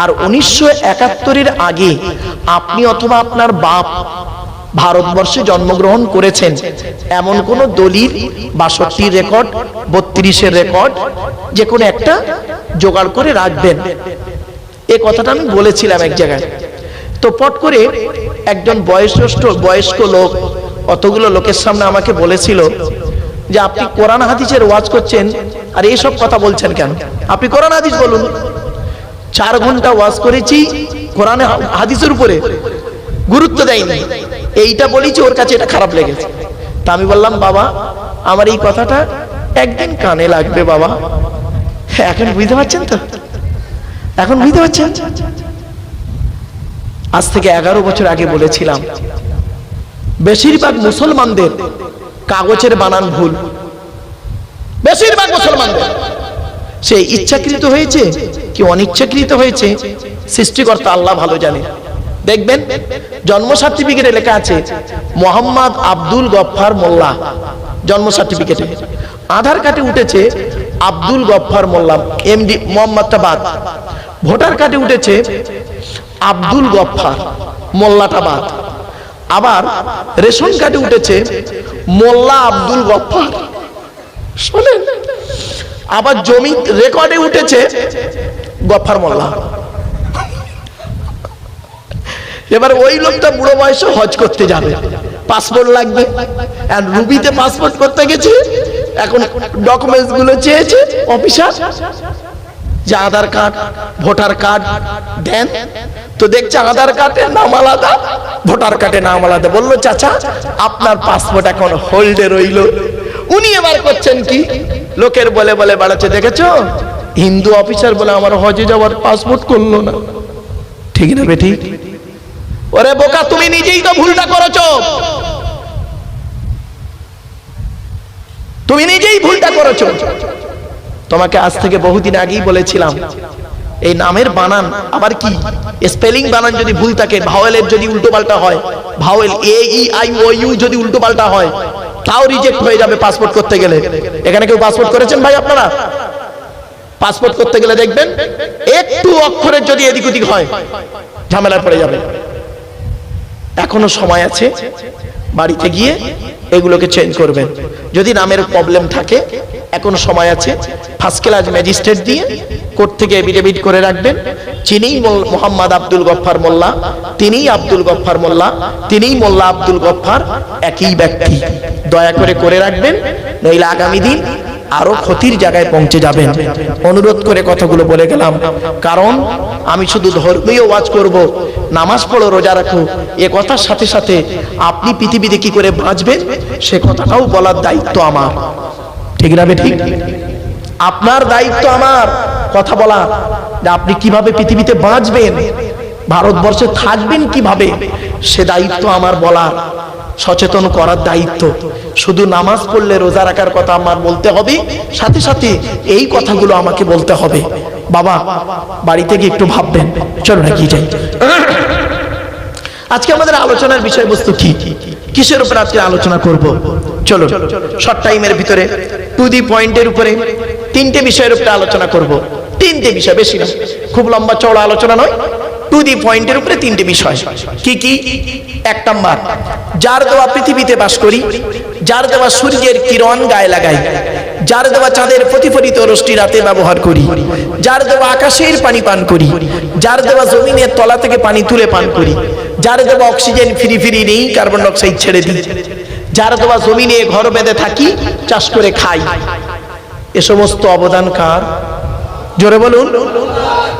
আর 1971-এর আগে আপনি অথবা আপনার বাপ ভারতবর্ষে জন্মগ্রহণ করেছেন এমন কোন দলিল 62 রেকর্ড 32-এর রেকর্ড যে কোনো একটা জোগাড় করে রাখবেন। এই কথাটা আমি বলেছিলাম এক জায়গায়। তো পট করে একজন বয়স্ক লোক অতগুলো লোকের সামনে আমাকে বলেছিল যে আপনি কোরআন হাদিসের ওয়াজ করছেন আর এইসব কথা বলছেন কেন? আপনি কোরআন হাদিস বলুন। 4 ঘন্টা ওয়াজ করেছি কোরআন হাদিসের উপরে, গুরুত্ব দেয়নি। এইটা বলেছি, ওর কাছে এটা খারাপ লেগেছে। তা আমি বললাম, বাবা আমার এই কথাটা একদিন কানে লাগবে বাবা। হ্যাঁ, এখন বুঝতে পারছেন তো? এখন বুঝতে পারছেন? আজ থেকে 11 বছর আগে বলেছিলাম বেশিরভাগ মুসলমানদের কাগজের বানান ভুল। বেশিরভাগ মুসলমানদের, সে ইচ্ছাকৃত হয়েছে কি অনিচ্ছাকৃত হয়েছে সৃষ্টিকর্তা আল্লাহ ভালো জানে। দেখবেন জন্ম সার্টিফিকেটে লেখা আছে মোহাম্মদ আব্দুল গফফার মোল্লা, জন্ম সার্টিফিকেটে। আধার কার্ডে উঠেছে আব্দুল গফফার মোল্লা, এমডি মোহাম্মদটা বাদ। ভোটার কার্ডে উঠেছে আব্দুল গফফার, মোল্লাটা বাদ। আবার রেশন কার্ডে উঠেছে মোল্লা আব্দুল গফফার, শোনেন। আবার জমি রেকর্ডে উঠেছে গফফার মোল্লা। এবার ওই লোকটা বুড়ো বয়সে হজ করতে যাবে, পাসপোর্ট লাগবে। আর রুবিতে পাসপোর্ট করতে গেছে, এখন ডকুমেন্টস গুলো চেয়েছে অফিসার, যে আধার কার্ড ভোটার কার্ড দেন। তো দেখছে আধার কার্ডের নাম আলাদা, ভোটার কার্ডের নাম আলাদা। বললো, চাচা আপনার পাসপোর্ট এখন হোল্ডে রইল। উনি এবার করছেন কি, লোকের বলে বলে বাড়াচ্ছে, দেখেছো হিন্দু অফিসার বলে আমার হজে যাওয়ার পাসপোর্ট করলো না। ঠিক না বেঠিক? ওরে বোকা, তুমি নিজেই তো ভুলটা করেছো, তুমি নিজেই ভুলটা করেছো। তোমাকে আজ থেকে বহুদিন আগেই বলেছিলাম এই নামের বানান, আবার কি স্পেলিং বানান যদি ভুল থাকে, ভাওয়েলের যদি উল্টো পাল্টা হয়, vowel A E I O U যদি উল্টো পাল্টা হয়, তাও রিজেক্ট হয়ে যাবে পাসপোর্ট করতে গেলে। এখানে কেউ পাসপোর্ট করেছেন ভাই? আপনারা পাসপোর্ট করতে গেলে দেখবেন একটু অক্ষরের যদি এদিক ওদিক হয় ঝামেলায় পড়ে যাবে। এখনো সময় আছে, বাড়িতে গিয়ে এগুলোকে চেঞ্জ করবেন। যদি নামের প্রবলেম থাকে এখনো সময় আছে, ফার্স্ট ক্লাস ম্যাজিস্ট্রেট দিয়ে কোর্ট থেকে এফিডেভিট করে রাখবেন, যিনিই মোহাম্মদ আব্দুল গফফার মোল্লা, তিনিই আব্দুল গফফার মোল্লা, তিনিই মোল্লা আব্দুল গফফার, একই ব্যক্তি। দয়া করে রাখবেন, নইলে আগামী দিন আরো ক্ষতির জায়গায় পৌঁছে যাবেন। অনুরোধ করে কথাগুলো বলে গেলাম, কারণ আমি শুধু ধর্মীয় ওয়াজ করব, নামাজ পড়ো, রোজা রাখো, এ কথার সাথে সাথে আপনি পৃথিবীতে কি করে বাঁচবেন সে কথাটাও বলার দায়িত্ব আমার। ঠিক না ঠিক? আপনার দায়িত্ব আমার কথা বলা, যে আপনি কিভাবে পৃথিবীতে বাঁচবেন, ভারতবর্ষে থাকবেন কিভাবে, সে দায়িত্ব আমার বলার, সচেতন করার দায়িত্ব। শুধু নামাজ পড়লে রোজা রাখার কথা আমার বলতে হবে, সাথে সাথে এই কথাগুলো আমাকে বলতে হবে। বাবা বাড়িতে গিয়ে একটু ভাববেন। চলো না কি যাই, আজকে আমাদের আলোচনার বিষয়বস্তু কি, কিসের উপরে আজকে আলোচনা করব? চলো শর্ট টাইমের ভিতরে টু দি পয়েন্টের উপরে 3টে বিষয়ের উপরে আলোচনা করব। 3টে বিষয়, বেশি না, খুব লম্বা চওড়া আলোচনা নয়, টু দি পয়েন্টের উপরে 3টে বিষয়। কি কি? 1 নাম্বার, যার দেওয়া পৃথিবীতে বাস করি, যার দেওয়া সূর্যের কিরণ গায়ে লাগাই, যার দেওয়া চাঁদের প্রতিফলিত রশ্মি রাতে ব্যবহার করি, যার দেওয়া আকাশের পানি পান করি, যার দেওয়া জমিনের তলা থেকে পানি তুলে পান করি, যার দেওয়া অক্সিজেন ফ্রি নেই, কার্বন ডাই অক্সাইড ছেড়ে দিই, যার দেওয়া জমিনে ঘর বেঁধে থাকি, চাষ করে খাই, এ সমস্ত অবদান কার? জোরে বলুন।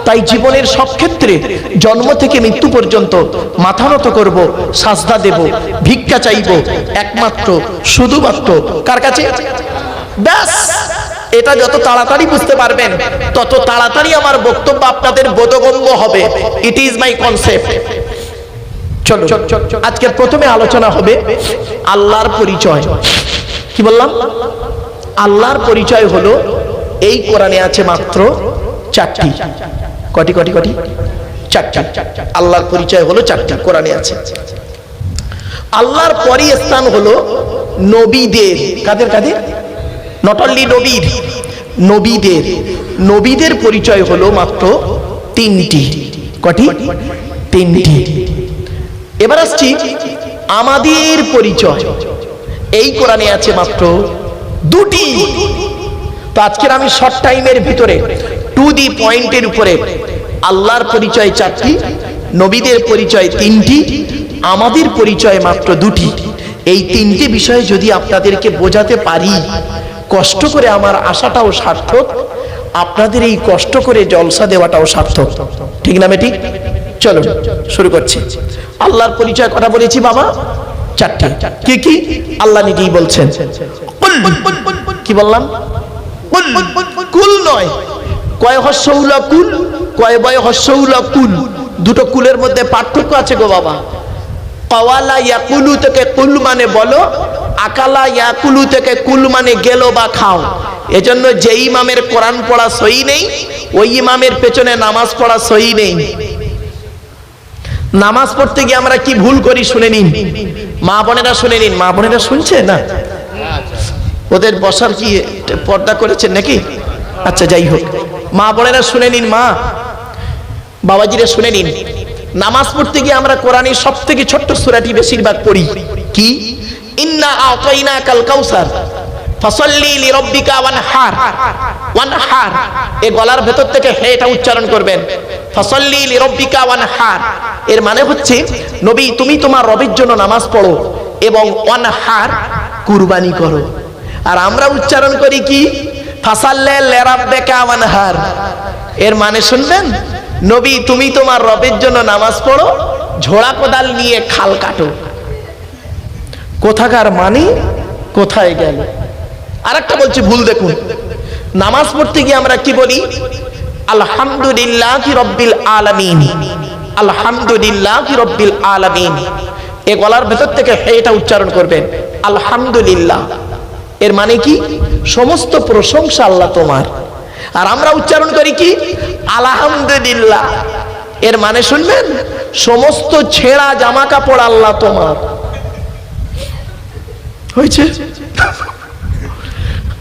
তাই জীবনের সব ক্ষেত্রে জন্ম থেকে মৃত্যু পর্যন্ত মাথা নত করব, সাজদা দেব, ভিক্ষা চাইব একমাত্র শুধুমাত্র কার কাছে? ব্যাস, এটা যত তাড়াতাড়ি বুঝতে পারবেন তত তাড়াতাড়ি আমার বক্তব্য আপনাদের বোধগম্য হবে। It is my concept. চলো আজকে প্রথমে আলোচনা হবে আল্লাহর পরিচয়। কি বললাম? আল্লাহর পরিচয় হলো, এই কোরআনে আছে মাত্র 4টি। কটি? 4টি। আল্লাহর পরিচয় হলো 4টি, কোরআনে আছে। আল্লাহর পরই স্থান হলো নবীদের। কাদের? নট অনলি নবীর, নবীদের। নবীদের পরিচয় হলো মাত্র তিনটি। কটি? তিনটি। এবার আসছি আমাদের পরিচয়। এই কোরআনে আছে মাত্র দুটি। তো আজকের আমি শর্ট টাইমের ভিতরে টু দি পয়েন্টের উপরে আল্লাহর পরিচয় চারটি, নবীদের পরিচয় তিনটি, আমাদের পরিচয় মাত্র দুটি। এই তিনটি বিষয়ে যদি আপনাদেরকে বোঝাতে পারি, কষ্ট করে আমার আশাটাও সার্থক, আপনাদের এই কষ্ট করে জলসা দেওয়াটাও সার্থক। ঠিক না বেটি? চলো শুরু করছি। আল্লাহর পরিচয় কথা বলেছি বাবা চারটি। কি কি? আল্লাহ নিজেই বলছেন। কি বললাম? কুল নয়, কয় হস্যউলা কুল, কয় বয় হস্যউলা কুল, দুটো কুলের মধ্যে পার্থক্য আছে গো বাবা। কাওয়ালা ইয়াকুলু থেকে কুল মানে বলো, আকালা ইয়াকুলু থেকে কুল মানে গেলো বা খাও। এজন্য যে ইমামের কোরআন পড়া সহি নেই, ওই ইমামের পেছনে নামাজ পড়া সহি নেই। নামাজ পড়তে গিয়ে আমরা কি ভুল করি শুনে নিন, মা বোনেরা শুনে নিন। মা বোনেরা শুনছে না? ওদের বসার কি পর্দা করেছেন নাকি? আচ্ছা যাই হোক, মা বোনেরা শুনে নিন, মা বাবাজিরা শুনে নিন। নামাজ পড়তে গিয়ে আমরা কোরআনের সব থেকে ছোট্ট সূরাটি বেশিরভাগ পড়ি। কি? ইন্না আতাইনাকাল কাউসার ফাসাল্লি লিরাব্বিকা ওয়ানহার। ওয়ানহার এই গলার ভেতর থেকে হেটা উচ্চারণ করবেন, ফাসাল্লি লিরাব্বিকা ওয়ানহার। এর মানে হচ্ছে নবী তুমি তোমার রবের জন্য নামাজ পড়ো এবং ওয়ানহার কুরবানি করো। আর আমরা উচ্চারণ করি কি? ফাসাল্লি লিরাব্বিকা ওয়ানহার। এর মানে শুনবেন, নবী তুমি তোমার রবের জন্য নামাজ পড়ো, ঝোড়া কোদাল নিয়ে খাল কাটো। কোথাকার মানে কোথায় গেল? আরেকটা বলছি ভুল দেখুন, নামাজ পড়তে গিয়ে আমরা কি বলি? আলহামদুলিল্লাহি রাব্বিল আলামিন। আলহামদুলিল্লাহি রাব্বিল আলামিন। এই গলার ভেতর থেকে এটা উচ্চারণ করবেন, আলহামদুলিল্লাহ। এর মানে কি? সমস্ত প্রশংসা আল্লাহ তোমার। আর আমরা উচ্চারণ করি কি? আলহামদুলিল্লাহ। এর মানে শুনবেন, সমস্ত ছেঁড়া জামা কাপড় আল্লাহ তোমার। হয়েছে?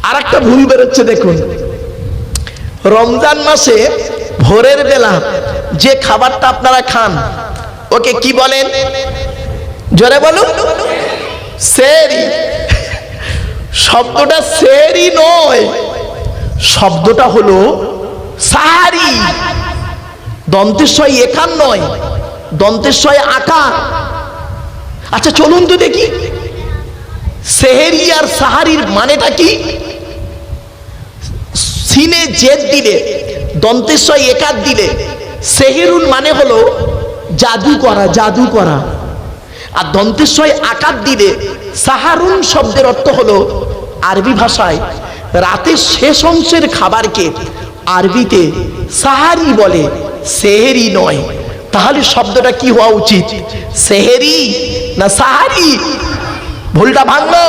আর একটা ভুল বেরোচ্ছে দেখুন, রমজান মাসে ভোরের বেলা যে খাবারটা আপনারা খান ওকে কি বলেন? জোরে বলুন। সেহরি। শব্দটা সেহরি নয়, শব্দটা হলো সাহারি। দন্তেশ্বয় একার নয়, দন্তেশ্বয় আকার। আচ্ছা চলুন তো দেখি, সেহরি আর সাহারির মানেটা কি? সিনে জেদ দিলে, দন্তেশ্বয় একার দিলে সেহেরুন মানে হলো জাদু করা, জাদু করা। আর দন্তেশ্বয় আকার দিলে সাহারুন শব্দের অর্থ হলো আরবি ভাষায় রাতের শেষ অংশের খাবারকে আরবিতে সাহারি বলে, সেহেরি নয়। তাহলে শব্দটা কি হওয়া উচিত? সেহেরি না সাহারি? ভুলটা ভাঙলো।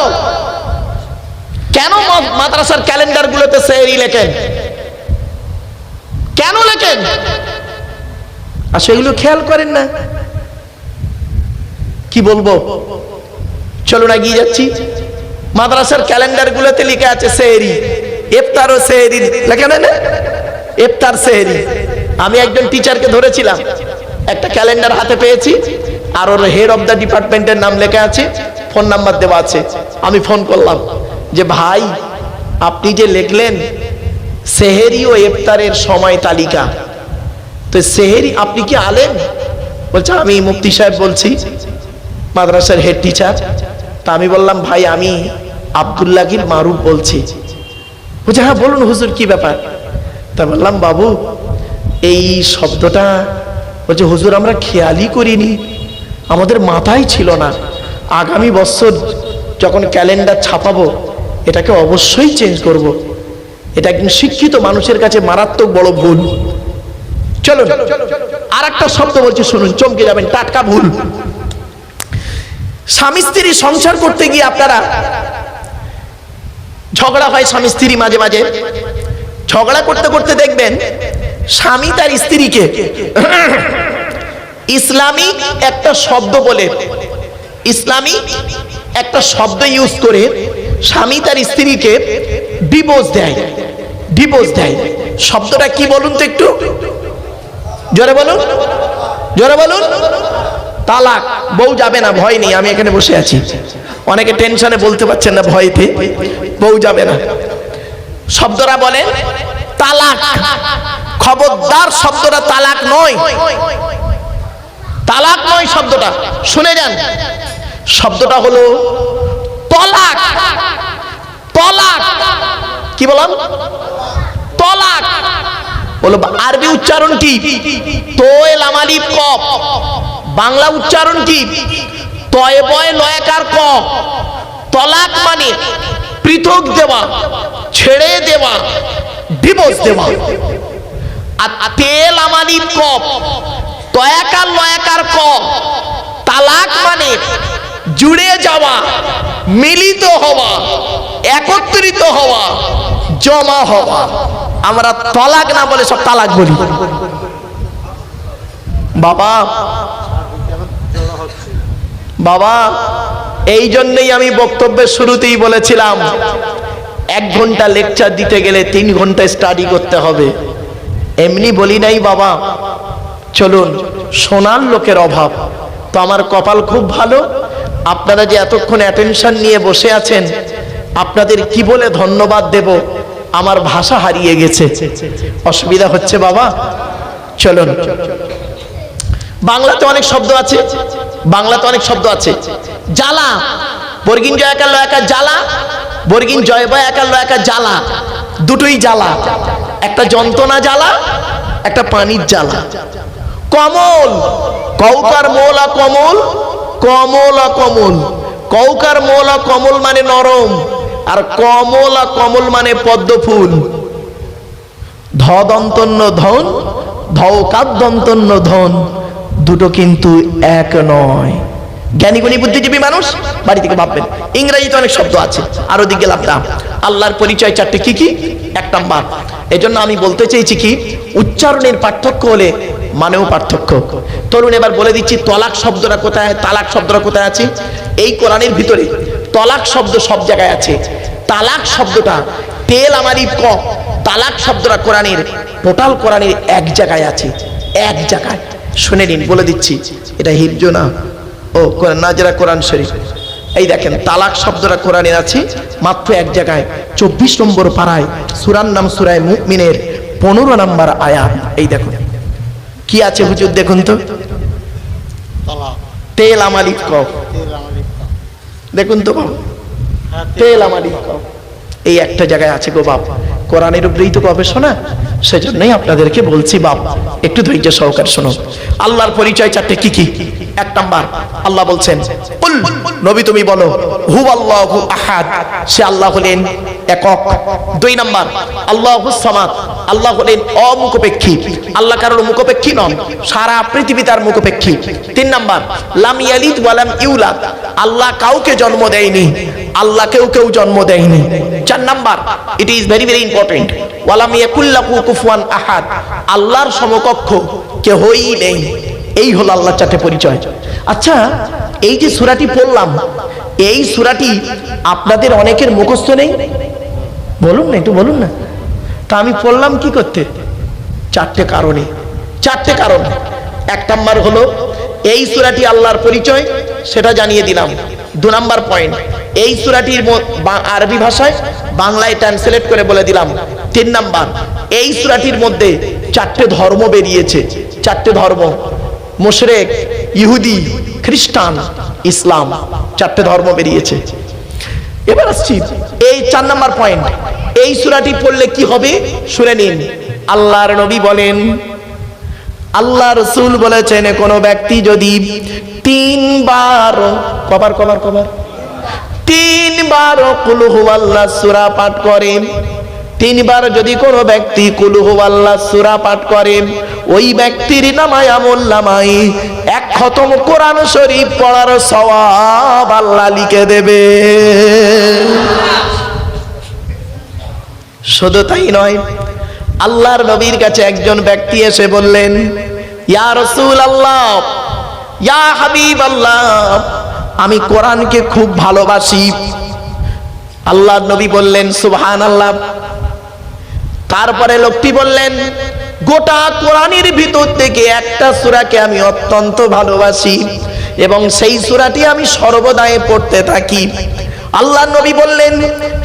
কেন মাদ্রাসার ক্যালেন্ডার গুলোতে সেহরি লেখেন? কেন লেখেন? আর সেগুলো খেয়াল করেন না। কি বলবো, চলুন এগিয়ে যাচ্ছি। মাদ্রাসার ক্যালেন্ডার গুলোতে লিখে আছে সেহরি, ইফতার ও সেহরি লেখা না? ইফতার সেহরি। আমি একজন টিচারকে ধরেছিলাম, একটা ক্যালেন্ডার হাতে পেয়েছি আর ওর হেড অফ দ্য ডিপার্টমেন্টের নাম লেখা আছে, ফোন নাম্বার দেওয়া আছে। আমি ফোন করলাম যে ভাই আপনি যে লিখলেন সেহেরি ও ইফতারের সময় তালিকা, তো সেহেরি আপনি কি আলেম? বলছে আমি মুফতি সাহেব বলছি, মাদ্রাসার হেড টিচার। তা আমি বললাম ভাই আমি আব্দুল্লাহির মারুফ বলছি। বলছে হ্যাঁ বলুন হুজুর কি ব্যাপার? তা বললাম বাবু এই শব্দটা, বলছে হুজুর আমরা খেয়ালই করিনি, আমাদের মাথায় ছিল না। আগামী বছর যখন ক্যালেন্ডার ছাপাবো এটাকে অবশ্যই চেঞ্জ করব। এটা একজন শিক্ষিত মানুষের কাছে মারাত্মক বড় ভুল। চলুন আর একটা শব্দ বলছি শুনুন, চমকে যাবেন, টাটকা ভুল। স্বামী স্ত্রী সংসার করতে গিয়ে আপনারা ঝগড়া হয়, স্বামী স্ত্রী মাঝে মাঝে ঝগড়া করতে করতে দেখবেন স্বামী তার স্ত্রীকে ইসলামিক একটা শব্দ বলে, ইসলামিক একটা শব্দ ইউজ করে স্বামী তার স্ত্রীকে ডিভোর্স দেয়, ডিভোর্স দেয়। শব্দটা কি বলুন তো একটু? জোরে বলুন, জোরে বলুন। তালাক। বউ যাবে না, ভয় নেই, আমি এখানে বসে আছি। অনেকে টেনশনে বলতে পারছেন না, ভয়তে বউ যাবে না। শব্দরা বলেন তালাক। খবরদার, শব্দটা তালাক নয়, তালাক নয় শব্দটা, শুনে যান। শব্দটা হলো তলাক। তলাক কি বললাম? তলাক বলো। আরবি উচ্চারণ কি? তোয়ে লাম আলিফ কফ। বাংলা উচ্চারণ কি? তয়ে বয় লয়াকার ক। তলাক মানে পৃথক দেওয়া, ছেড়ে দেওয়া, ডিভোর্স দেওয়া। আর তে লাম আলিফ কফ, তয়াকার লয়াকার ক। তালাক মানে জুড়ে যাওয়া, মিলিত হওয়া, একত্রিত হওয়া, জমা হওয়া। আমরা তলাক না বলে সব তালাক বলি। বাবা বাবা, এই জন্যই আমি বক্তব্যের শুরুতেই বলেছিলাম 1 ঘন্টা লেকচার দিতে গেলে 3 ঘন্টা স্টাডি করতে হবে। এমনি বলি নাই বাবা। চলুন, শোনার লোকের অভাব। তো আমার কপাল খুব ভালো, আপনারা যে এতক্ষণ অ্যাটেনশন নিয়ে বসে আছেন, আপনাদের কি বলে ধন্যবাদ দেব, আমার ভাষা হারিয়ে গেছে। অসুবিধা হচ্ছে বাবা? চলুন। বাংলাতে অনেক শব্দ আছে, বাংলাতে অনেক শব্দ আছে। জ্বালা, বর্গিন জয় একার লয়াকার জ্বালা, বর্গিন জয় বয় একার লয়াকার জ্বালা। দুটোই জ্বালা, একটা যন্ত্রণা জ্বালা, একটা পানির জ্বালা। কমল, কৌকার মোলা কমল, কমলা কমল। কৌকার মোলা কমল মানে নরম, আর কমলা কমল মানে পদ্ম ফুল। ধদন্তন্য ধন, ধৌকার দন্তন্য ধন, দুটো কিন্তু এক নয়। জ্ঞানী গুণী বুদ্ধিজীবী মানুষ বাড়ি থেকে ভাববেন। ইংরেজিতে অনেক শব্দ আছে, আরো দিকে লাভটা। আল্লাহর পরিচয় 4টে, কি কি? 1 নাম্বার। এজন্য আমি বলতে চেয়েছি কি, উচ্চারণের পার্থক্য হলে মানেও পার্থক্য। তরুণ, এবার বলে দিচ্ছি তলাক শব্দটা কোথায়, তালাক শব্দটা কোথায় আছে। এই কোরআনের ভিতরে তলাক শব্দ সব জায়গায় আছে। তালাক শব্দটা তেল আমারি ক, তালাক শব্দটা কোরআনের, টোটাল কোরআনের 1 জায়গায় আছে, 1 জায়গায়। শুনে নিন, বলে দিচ্ছি। এটা হিফজ না, ও নাজরা কোরআন শরীফ। এই দেখেন, তালাক শব্দটা কোরআনের আছে মাত্র 1 জায়গায়, 24 নম্বর পারায়। সূরার নাম সূরা মুমিনের 15 নম্বর আয়াত। এই দেখুন কি আছে হুজুর, দেখুন তো। তেল আমালিক কফ, দেখুন তো বাবা, তেল আমালিক কফ। এই একটা জায়গায় আছে গো বাপ। কোরআনের উপরেই তো গবেষণা, সেজন্যই আপনাদেরকে বলছি বাপ, একটু ধৈর্য সহকারে শোনো। আল্লাহর পরিচয় 4টে, কি কি? 1 নাম্বার, আল্লাহ বলছেন, কুল, নবী তুমি বলো, হুয়াল্লাহু আহাদ, সে আল্লাহ হলেন একক। 2 নাম্বার, আল্লাহুস সামাদ, আল্লাহ হলেন অমুখপেক্ষী। আল্লাহ কারোর মুখপেক্ষী নন, সারা পৃথিবী তার মুখপেক্ষী। 3 নাম্বার, লাম ইয়ালিদ ওয়া লাম ইউলাদ, আল্লাহ কাউকে জন্ম দেয়নি, আল্লাহ কেউ জন্ম দেয়নি। 4 number, it is very very important, ওয়ালাম ইয়াকুল লাহু কুফুয়ান আহাদ, আল্লাহর সমকক্ষ কেউই নেই। এই হলো আল্লাহর 4টে পরিচয়। আচ্ছা, এই যে সূরাটি পড়লাম, এই সূরাটি আপনাদের অনেকের মুখস্থ নেই। বলুন না, একটু বলুন না। তা আমি পড়লাম কি করতে? 4টে কারণে, 4টে কারণ। 1 নাম্বার হলো এই সূরাটি আল্লাহর পরিচয়, সেটা জানিয়ে দিলাম। 2 নাম্বার পয়েন্ট, এই সূরাটির আরবি ভাষায় বাংলায় ট্রান্সলেট করে বলে দিলাম। 3 নাম্বার, এই সূরাটির মধ্যে 4টে ধর্ম বেরিয়েছে। 4টে ধর্ম, মুশরিক, ইহুদি, খ্রিস্টান, ইসলাম, 4টে ধর্ম বেরিয়েছে। এবার আসছি এই 4 নাম্বার পয়েন্ট। এই সূরাটি পড়লে কি হবে শুনে নিন। আল্লাহর নবী বলেন, আল্লাহ রাসূল বলেছেন, কোন ব্যক্তি যদি 3 বার, কবার 3 বার কুল হুয়াল্লাহ সূরা পাঠ করে, 3 বার যদি কোনো ব্যক্তি কুল হুয়াল্লাহ সূরা পাঠ করে, ওই ব্যক্তির নামায় আমল নামায় 1 খতম কোরআন শরীফ পড়ার সওয়াব আল্লাহ লিখে দেবে। শুধু তাই নয়, আল্লাহর নবীর কাছে একজন ব্যক্তি এসে বললেন, ইয়া রাসূলুল্লাহ, ইয়া হাবিবাল্লাহ, আমি কোরআনকে খুব ভালোবাসি। আল্লাহর নবী বললেন, সুবহানাল্লাহ। তারপরে লোকটি বললেন, গোটা কোরআনের ভিতর থেকে একটা সূরাকে আমি অত্যন্ত ভালোবাসি এবং সেই সূরাটি আমি সর্বদাই পড়তে থাকি। আল্লাহর নবী বললেন,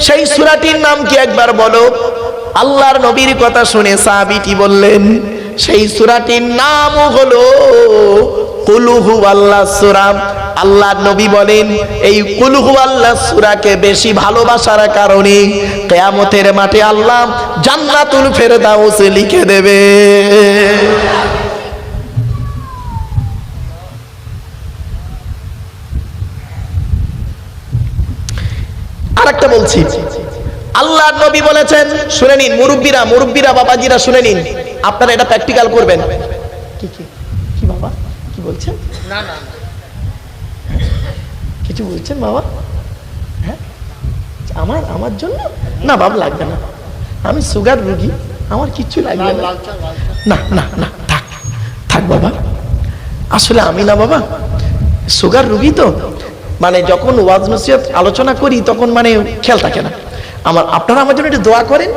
সেই সূরাটির নাম কি একবার বলো? আল্লাহর নবীর কথা শুনে সাহাবীটি বললেন, সেই সূরাটির নাম হলো কুল হুয়াল্লাহ সূরা। আল্লাহর নবী বলেন, এই কুল হুয়াল্লাহ সূরাকে বেশি ভালোবাসার কারণে কিয়ামতের মাঠে আল্লাহ জান্নাতুল ফেরদাউস লিখে দেবে। আরেকটা বলছি, আল্লাহর নবী বলেছেন, শুনে নিন মুরব্বীরা বাবাজিরা শুনে নিন, আপনারা এটা প্র্যাকটিক্যাল করবেন। কি বাবা কি বলছেন? না না কিছু বলছেন বাবা? হ্যাঁ আমার জন্য না বাবা, লাগবে না, আমি সুগার রোগী, আমার কিচ্ছু লাগবে না। না না না থাক থাক বাবা, আসলে আমি না বাবা সুগার রোগী, তো মানে যখন ওয়াজ নসিহত আলোচনা করি তখন মানে খেয়াল থাকে না আমার। আপনারা আমার জন্য একটু দোয়া করেন,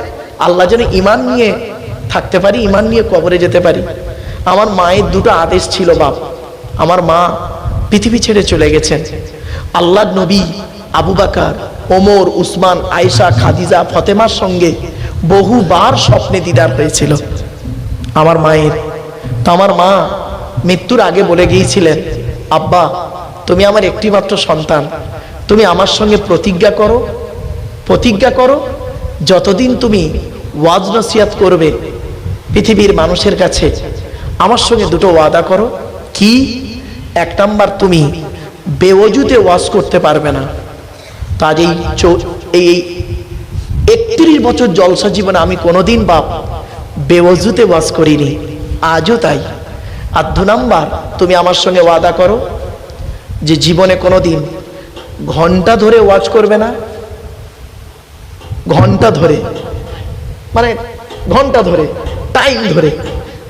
আল্লাহ যেন ঈমান নিয়ে থাকতে পারি, ঈমান নিয়ে কবরে যেতে পারি। আমার মায়ের দুটো আদেশ ছিল বাপ, আমার মা পৃথিবী ছেড়ে চলে গেছেন। আল্লাহর নবী আবু বকর, ওমর, উসমান, আয়েশা, খাদিজা, ফাতেমার সঙ্গে বহুবার স্বপ্নে দিদার হয়েছিল আমার মায়ের। তো আমার মা মৃত্যুর আগে বলে গিয়েছিলেন, আব্বা তুমি আমার একটি মাত্র সন্তান, তুমি আমার সঙ্গে প্রতিজ্ঞা করো যতদিন তুমি ওয়াজ নসিহত করবে পৃথিবীর মানুষের কাছে, আমার সঙ্গে দুটো ওয়াদা করো। কি? এক নাম্বার, তুমি বেওজুতে ওয়াজ করতে পারবে না। তা এই 31 বছর জলসা জীবনে আমি কোনোদিন বাপ বেওজুতে ওয়াজ করিনি, আজও তাই। আর 2 নাম্বার, তুমি আমার সঙ্গে ওয়াদা করো যে জীবনে কোনোদিন ঘন্টা ধরে ওয়াজ করবে না। ঘন্টা ধরে মানে ঘন্টা ধরে, টাইম ধরে।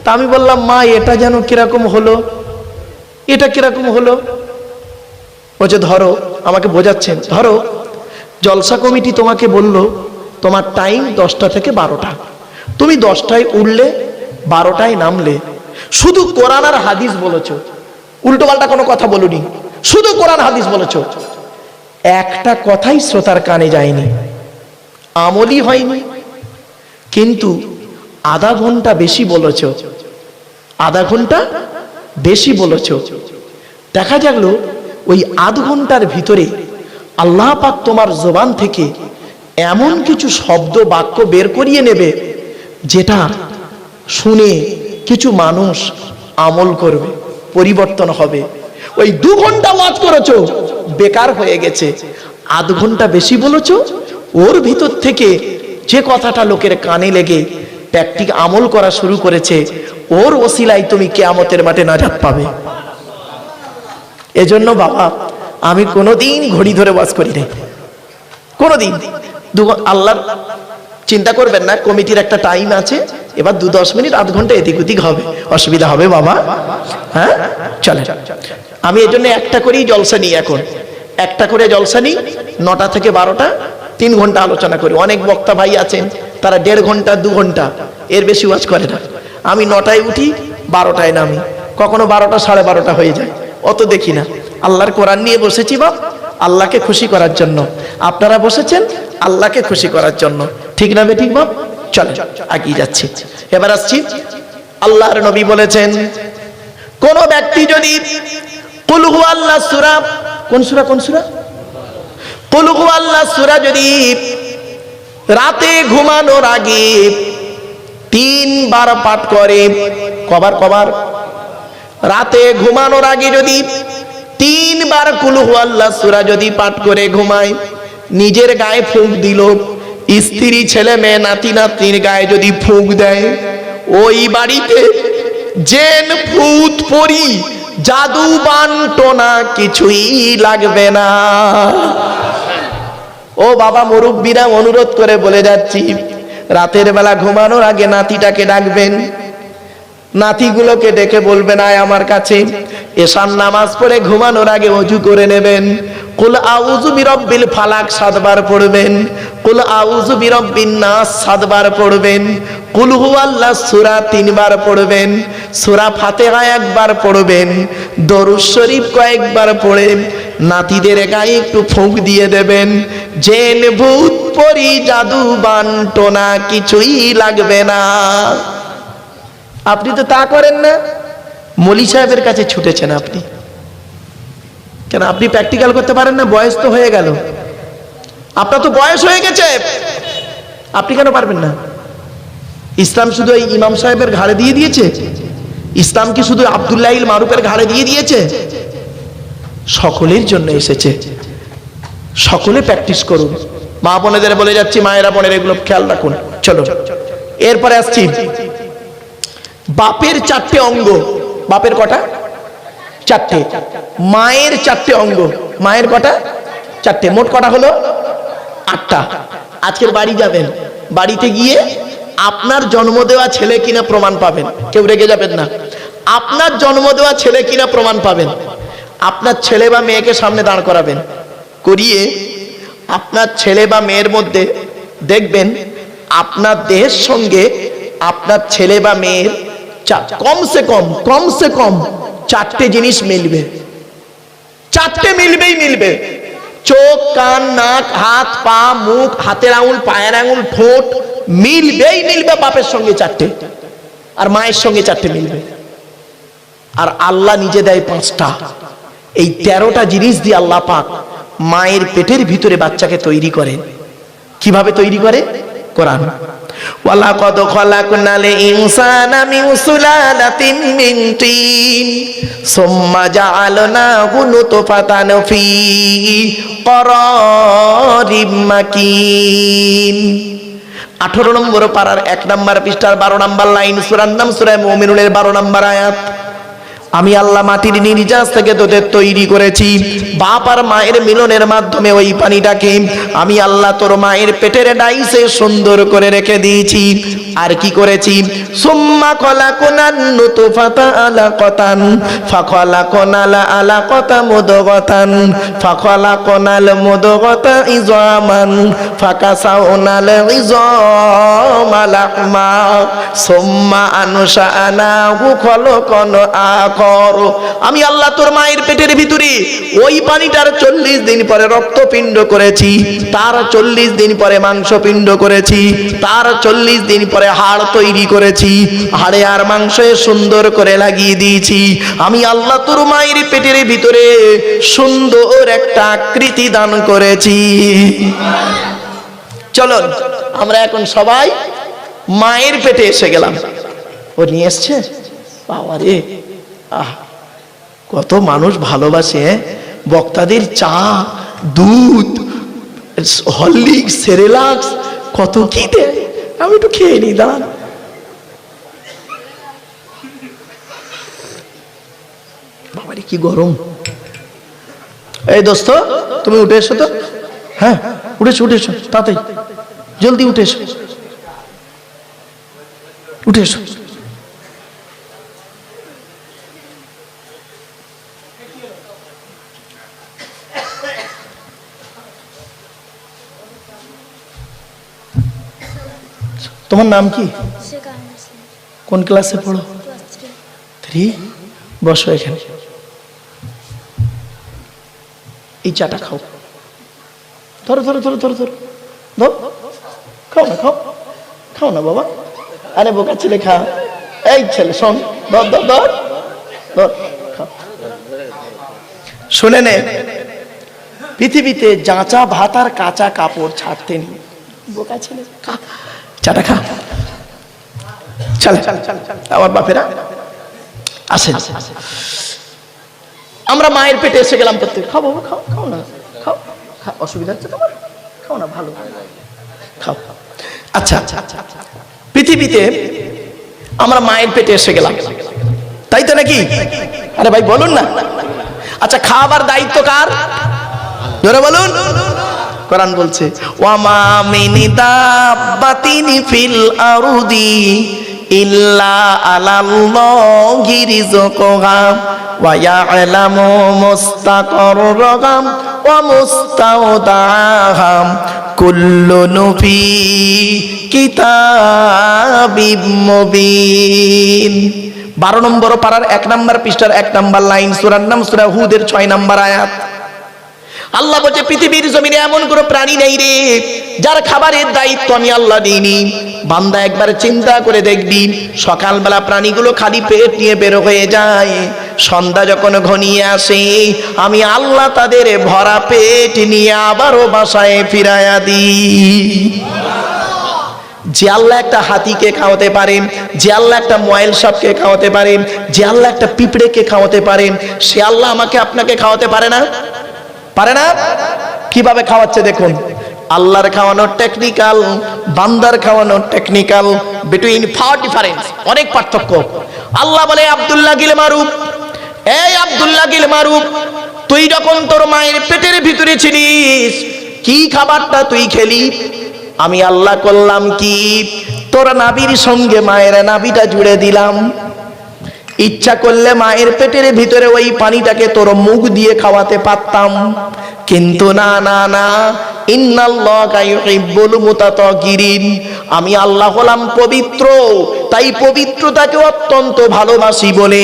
তা আমি বললাম, মা এটা যেন কিরকম হলো, এটা কিরকম হলো? বলছে ধরো, আমাকে বোঝাচ্ছেন, ধরো জলসা কমিটি তোমাকে বলল তোমার টাইম 10টা থেকে 12টা, তুমি 10টায় উঠলে 12টায় নামলে, শুধু কোরআন আর হাদিস বলেছো, উল্টো পাল্টা কোনো কথা বলুনি, শুধু কোরআন হাদিস বলেছো, একটা কথাই শ্রোতার কানে যায়নি, আমলই হয়নি, কিন্তু আধা ঘন্টা বেশি বলেছো, আধা ঘন্টা বেশি বলেছো। দেখা গেল ওই আধ ঘন্টার ভিতরে আল্লাহ পাক তোমার জবান থেকে এমন কিছু শব্দ বাক্য বের করিয়ে নেবে যেটা শুনে কিছু মানুষ আমল করবে, পরিবর্তন হবে। ওই 2 ঘন্টা ওয়াজ করেছো, বেকার হয়ে গেছে। আধ ঘন্টা বেশি বলেছো, ওর ভিতর থেকে যে কথাটা লোকের কানে লেগে প্র্যাকটিক আমল করা শুরু করেছে, ওর ওসিলায় তুমি কিয়ামতের মাঠে নাজাত পাবে। এজন্য বাবা আমি কোনোদিন ঘড়ি ধরে ওয়াজ করি নাই, কোনোদিন। আল্লাহর চিন্তা করবেন না, কমিটির একটা টাইম আছে, এবার 2-10 মিনিট আধ ঘন্টা এদিক ওদিক হবে, অসুবিধা হবে বাবা? হ্যাঁ চলে। আমি এই জন্য একটা করেই জলসা নিই, এখন একটা করে জলসা নিই, 9টা থেকে 12টা, 3 ঘন্টা আলোচনা করি। অনেক বক্তা ভাই আছেন তারা 1.5 ঘন্টা 2 ঘন্টা এর বেশি ওয়াজ করে না। আমি 9টায় উঠি, 12টায় নামি, কখনো 12টা 12:30 হয়ে যায়, অত দেখি না। আল্লাহর কোরআন নিয়ে বসেছি বাপ আল্লাহকে খুশি করার জন্য, আপনারা বসেছেন আল্লাহকে খুশি করার জন্য, ঠিক না বেঠিক বাপ? চলে এগিয়ে যাচ্ছি। এবার আসছি, আল্লাহর নবী বলেছেন, কোন ব্যক্তি যদি কুল হুয়াল্লাহ সূরা, কোন সূরা কুল হুয়াল্লাহ সূরা যদি রাতে ঘুমানোর আগে 3 বার পাঠ করে, কবার রাতে ঘুমানোর আগে যদি 3 বার কুল হুয়াল্লাহ সূরা যদি পাঠ করে ঘুমায়, নিজের গায়ে ফুঁক দিল, স্ত্রী ছেলে মেয়ে নাতি নাতনির গায়ে যদি ফুঁক দেয়, ওই বাড়িতে জেন ভূত পরি জাদু বান্টনা কিছুই লাগবে না। ও বাবা মুরব্বীরা অনুরোধ করে বলে যাচ্ছি, রাতের বেলা ঘুমানোর আগে নাতিটাকে ডাকবেন, নাতিগুলোকে ডেকে বলবেন আয় আমার কাছে। এশার নামাজ পড়ে ঘুমানোর আগে ওযু করে নেবেন, কুল আউযু বিরাব্বিল ফালাক 7 বার পড়বেন, কুল আউযু বিরাব্বিন নাস 7 বার পড়বেন, কুল হুয়াল্লাহ সূরা 3 বার পড়বেন, সূরা ফাতিহা 1 বার পড়বেন, দরুদ শরীফ কয়েকবার পড়ে নাতিদের গায়ে একটু ফুঁক দিয়ে দেবেন। জেন ভূত পরি জাদু বান্টনা কিছুই লাগবে না। আপনি তো তা করেন না, মলি সাহেবের কাছে ছুটেছেন আপনি কেন? আপনি প্র্যাকটিক্যাল করতে পারেন না? বয়স তো হয়ে গেল, আপনার তো বয়স হয়ে গেছে, আপনি কেন পারবেন না? ইসলাম শুধু এই ইমাম সাহেবের ঘাড়ে দিয়ে দিয়েছে? ইসলাম কি শুধু আব্দুল্লাহ ইল মারুফের ঘাড়ে দিয়ে দিয়েছে? সকলের জন্য এসেছে, সকলে প্র্যাকটিস করুন। মা বোনেদের বলে যাচ্ছি, মায়েরা বোনের এগুলো খেয়াল রাখুন। চলো এরপরে আসছি, বাপের 4টে অঙ্গ। বাপের কটা? 4টে। মায়ের 4টে অঙ্গ। মায়ের কটা? 4টে। মোট কটা হলো? 8টা। আজকের বাড়ি যাবেন, বাড়িতে গিয়ে আপনার জন্ম দেওয়া ছেলে কিনা প্রমাণ পাবেন। কেউ রেগে যাবেন না, আপনার জন্ম দেওয়া ছেলে কিনা প্রমাণ পাবেন। আপনার ছেলে বা মেয়েকে সামনে দাঁড় করাবেন, করিয়ে আপনার ছেলে বা মেয়ের মধ্যে দেখবেন আপনার দেহের সঙ্গে আপনার ছেলে বা মেয়ের কমসে কম 4টে জিনিস মিলবে। 4টে মিলবেই মিলবে। চোখ, কান, নাক, হাত, পা, মুখ, হাতের আঙুল, পায়ের আঙুল, ঠোঁট মিলবেই মিলবে বাপের সঙ্গে 4টে, আর মায়ের সঙ্গে 4টে মিলবে। আর আল্লাহ নিজে দেয় 5টা। এই 13টা জিনিস দিয়ে আল্লাহ পাক মায়ের পেটের ভিতরে বাচ্চাকে তৈরি করেন। কিভাবে তৈরি করে? কোরআন, ওয়ালাকাদ খালাকনাল ইনসানা মিন সুলালাতিন মিন তিন সুম্মা জাআলনাহু নুতফাতান ফি ক্বরারিম মাকিন। 18 নম্বর পারার 1 নম্বর পৃষ্ঠার 12 নম্বর লাইন, সূরার নাম সূরা মুমিনুনের 12 নম্বর আয়াত। আমি আল্লাহ মাটির নির্যাস থেকে তোদের তৈরি করেছি, বাপ আর মায়ের মিলনের মাধ্যমে ওই পানিটাকে আমি আল্লাহ তোর মায়ের পেটের ডাইসে সুন্দর করে রেখে দিয়েছি। আর কি করেছি? সুম্মা খলাকনান নুতফাতা আলাকাতান ফাখলাকনাল আলাকাতা মুদগাতান ফাখলাকনাল মুদগাতা ইযামান ফাকাসাউনাল ইযামা লাহমা সুম্মা আনশাআনাহু খলকান আখর। আমি আল্লাহ তোর মায়ের পেটের ভিতরে ওই পানিটার 40 দিন পরে রক্তপিণ্ড করেছি, তার 40 দিন পরে মাংসপিণ্ড করেছি, তার 40 দিন পরে হাড় তৈরি করেছি, হাড়ে আর মাংসে সুন্দর করে লাগিয়ে দিয়েছি। আমি আল্লাহ তোর মায়ের পেটের ভিতরে সুন্দর একটা আকৃতি দান করেছি। চলো আমরা এখন সবাই মায়ের পেটে এসে গেলাম। ও নিয়ে এসছে, বাবা রে, কত মানুষ ভালোবাসে বক্তাদের চা, দুধ, হরলিক্স, সেরেলাক্স, কত কি দেয়। আমি একটু খেয়ে নি, দাঁড়ান। বাবারে কি গরম। এই দোস্ত, তুমি উঠে এসো তো। হ্যাঁ উঠেছো, উঠেছো, তাড়াতাড়ি জলদি উঠে এসো, উঠে এসো। তোমার নাম কি? কোন ক্লাসে পড়ো? 3। বসো এখানে, এই চাটা খাও। ধরো ধরো ধরো ধরো ধরো ধরো, খাও না, খাও, খাও না বাবা। আরে বোকা ছেলে, খা। এই ছেলে শোন, ধর ধর ধর ধর, খাও। শুনে নে, পৃথিবীতে জাঁচা ভাত আর কাঁচা কাপড় ছাড়তে নেই। বোকা ছেলে, খা, চাটা খা। চল আমার বাপেরা আসেন, আমরা মায়ের পেটে এসে গেলাম প্রত্যেক। খাও বাবা, খাও, খাও না, খাও, অসুবিধা হচ্ছে তোমার? খাও না, ভালো, খাও। আচ্ছা, পৃথিবীতে আমরা মায়ের পেটে এসে গেলাম, তাই তো নাকি? আরে ভাই বলুন না। আচ্ছা, খাবার দায়িত্ব কার? জোরে বলুন। কোরআন বলছে, ওয়ামা মিন দাব্বাতিন ফিল আরদি ইল্লা আলাল্লাহি রিজকুহা ওয়া ইয়ালামু মুস্তাকাররাহা ওয়া মুস্তাওদাহা কুল্লুন ফি কিতাবিম মুবিন। 12 নম্বর পারার 1 নম্বর পৃষ্ঠার 1 নম্বর লাইন, সূরার নাম সূরা হুদের 6 নম্বর আয়াত। আল্লাহ বলছে পৃথিবীর জমিনে এমন কোনো প্রাণী নেই রে যার খাবারের দায়িত্ব আমি আল্লাহ দিইনি। বান্দা একবার চিন্তা করে দেখবি, সকালবেলা প্রাণীগুলো খালি পেট নিয়ে বের হয়ে যায়, সন্ধ্যা যখন ঘনিয়ে আসে আমি আল্লাহ তাদের ভরা পেট নিয়ে আবারও বাসায় ফিরাইয়া দিই। যে আল্লাহ একটা হাতিকে খাওয়াতে পারেন, যে আল্লাহ একটা ময়েল সাপকে খাওয়াতে পারেন, যে আল্লাহ একটা পিঁপড়েকে খাওয়াতে পারেন, সে আল্লাহ আমাকে আপনাকে খাওয়াতে পারে না? পারে না? কিভাবে খাওয়াচ্ছে দেখুন। আল্লাহর খাওয়ানো টেকনিক্যাল, বান্দার খাওয়ানো টেকনিক্যাল, বিটুইন ফার ডিফারেন্স, অনেক পার্থক্য। আল্লাহ বলে আব্দুল্লাহ গিল মারুফ, এই আব্দুল্লাহ গিল মারুফ, তুই যখন তোর মায়ের পেটের ভিতরে ছিলিস কি খাবারটা তুই খেলি? আমি আল্লাহ করলাম কি, তোর নাভির সঙ্গে মায়ের নাভিটা জুড়ে দিলাম। ইচ্ছা করলে মায়ের পেটের ভিতরে ওই পানিটাকে তোর মুখ দিয়ে খাওয়াতে পারতাম, কিন্তু না না না, ইন্নাল্লাহা ইউহিব্বুল মুতাতাহহিরিন, আমি আল্লাহ হলাম পবিত্র, তাই পবিত্রতাকে অত্যন্ত ভালোবাসি বলে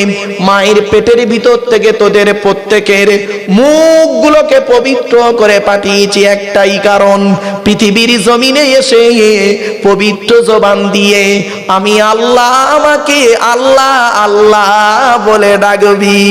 মায়ের পেটের ভিতর থেকে তোদের প্রত্যেকের মুখগুলোকে পবিত্র করে পাঠিয়েছি একটাই কারণ, পৃথিবীর জমিনে এসে পবিত্র জবান দিয়ে আমি আল্লাহ, আমাকে আল্লাহ আল্লাহ বলে ডাকবি।